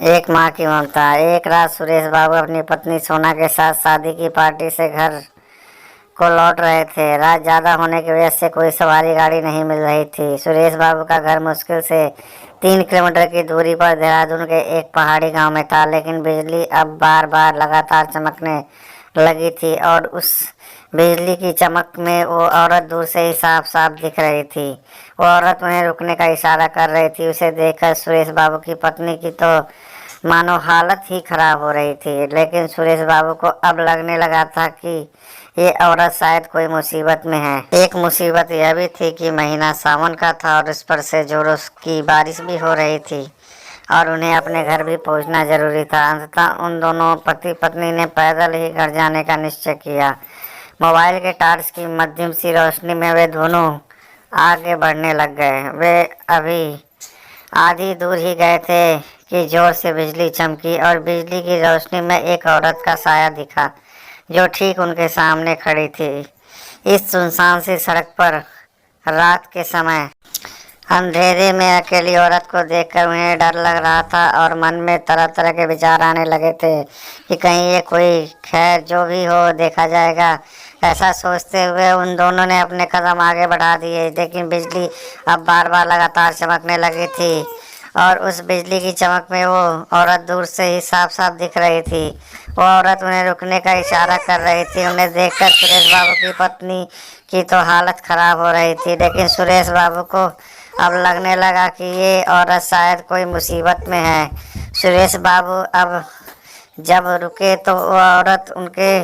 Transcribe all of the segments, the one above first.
एक माँ की ममता। एक रात सुरेश बाबू अपनी पत्नी सोना के साथ शादी की पार्टी से घर को लौट रहे थे। रात ज़्यादा होने की वजह से कोई सवारी गाड़ी नहीं मिल रही थी। सुरेश बाबू का घर मुश्किल से 3 किलोमीटर की दूरी पर देहरादून के एक पहाड़ी गांव में था, लेकिन बिजली अब बार बार लगातार चमकने लगी थी और उस बिजली की चमक में वो औरत दूर से ही साफ साफ दिख रही थी। वो औरत उन्हें रुकने का इशारा कर रही थी। उसे देखकर सुरेश बाबू की पत्नी की तो मानो हालत ही खराब हो रही थी, लेकिन सुरेश बाबू को अब लगने लगा था कि ये औरत शायद कोई मुसीबत में है। एक मुसीबत यह भी थी कि महीना सावन का था और उस पर से जोरों की बारिश भी हो रही थी और उन्हें अपने घर भी पहुंचना जरूरी था। अंततः उन दोनों पति पत्नी ने पैदल ही घर जाने का निश्चय किया। मोबाइल के टार्च की मध्यम सी रोशनी में वे दोनों आगे बढ़ने लग गए। वे अभी आधी दूर ही गए थे कि जोर से बिजली चमकी और बिजली की रोशनी में एक औरत का साया दिखा जो ठीक उनके सामने खड़ी थी। इस सुनसान सी सड़क पर रात के समय अंधेरे में अकेली औरत को देखकर उन्हें डर लग रहा था और मन में तरह तरह के विचार आने लगे थे कि कहीं ये कोई खैर जो भी हो देखा जाएगा। ऐसा सोचते हुए उन दोनों ने अपने कदम आगे बढ़ा दिए, लेकिन बिजली अब बार बार लगातार चमकने लगी थी और उस बिजली की चमक में वो औरत दूर से ही साफ साफ दिख रही थी। वो औरत उन्हें रुकने का इशारा कर रही थी। उन्हें देखकर सुरेश बाबू की पत्नी की तो हालत खराब हो रही थी, लेकिन सुरेश बाबू को अब लगने लगा कि ये औरत शायद कोई मुसीबत में है। सुरेश बाबू अब जब रुके तो वो औरत उनके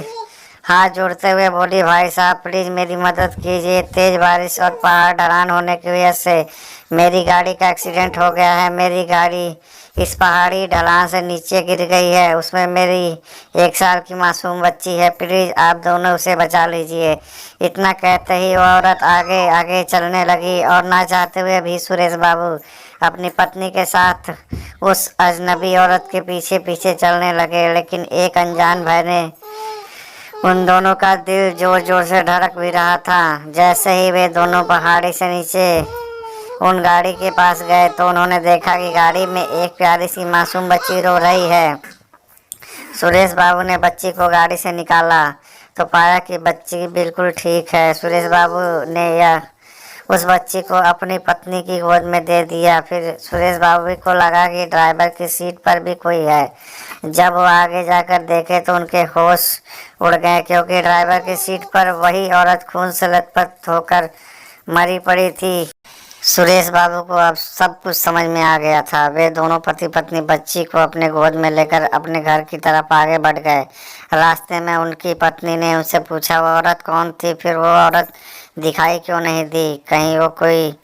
हाथ जोड़ते हुए बोली, भाई साहब प्लीज़ मेरी मदद कीजिए। तेज़ बारिश और पहाड़ ढलान होने की वजह से मेरी गाड़ी का एक्सीडेंट हो गया है। मेरी गाड़ी इस पहाड़ी ढलान से नीचे गिर गई है। उसमें मेरी 1 साल की मासूम बच्ची है। प्लीज़ आप दोनों उसे बचा लीजिए। इतना कहते ही वो औरत आगे आगे चलने लगी और ना चाहते हुए भी सुरेश बाबू अपनी पत्नी के साथ उस अजनबी औरत के पीछे पीछे चलने लगे। लेकिन एक अनजान भय ने उन दोनों का दिल जोर जोर से धड़क भी रहा था। जैसे ही वे दोनों पहाड़ी से नीचे उन गाड़ी के पास गए तो उन्होंने देखा कि गाड़ी में एक प्यारी सी मासूम बच्ची रो रही है। सुरेश बाबू ने बच्ची को गाड़ी से निकाला तो पाया कि बच्ची बिल्कुल ठीक है। सुरेश बाबू ने यह उस बच्ची को अपनी पत्नी की गोद में दे दिया। फिर सुरेश बाबू को लगा कि ड्राइवर की सीट पर भी कोई है। जब वो आगे जाकर देखे तो उनके होश उड़ गए, क्योंकि ड्राइवर की सीट पर वही औरत खून से लथपथ होकर मरी पड़ी थी। सुरेश बाबू को अब सब कुछ समझ में आ गया था। वे दोनों पति पत्नी बच्ची को अपने गोद में लेकर अपने घर की तरफ आगे बढ़ गए। रास्ते में उनकी पत्नी ने उनसे पूछा वो औरत कौन थी, फिर वो औरत दिखाई क्यों नहीं दी, कहीं वो कोई।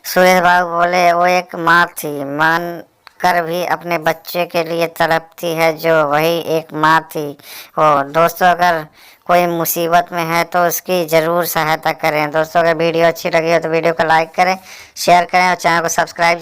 सुरेश बाबू बोले, वो एक माँ थी, मान कर भी अपने बच्चे के लिए तड़पती है जो वही एक माँ थी। वो दोस्तों, अगर कोई मुसीबत में है तो उसकी ज़रूर सहायता करें। दोस्तों, अगर वीडियो अच्छी लगी हो तो वीडियो को लाइक करें, शेयर करें और चैनल को सब्सक्राइब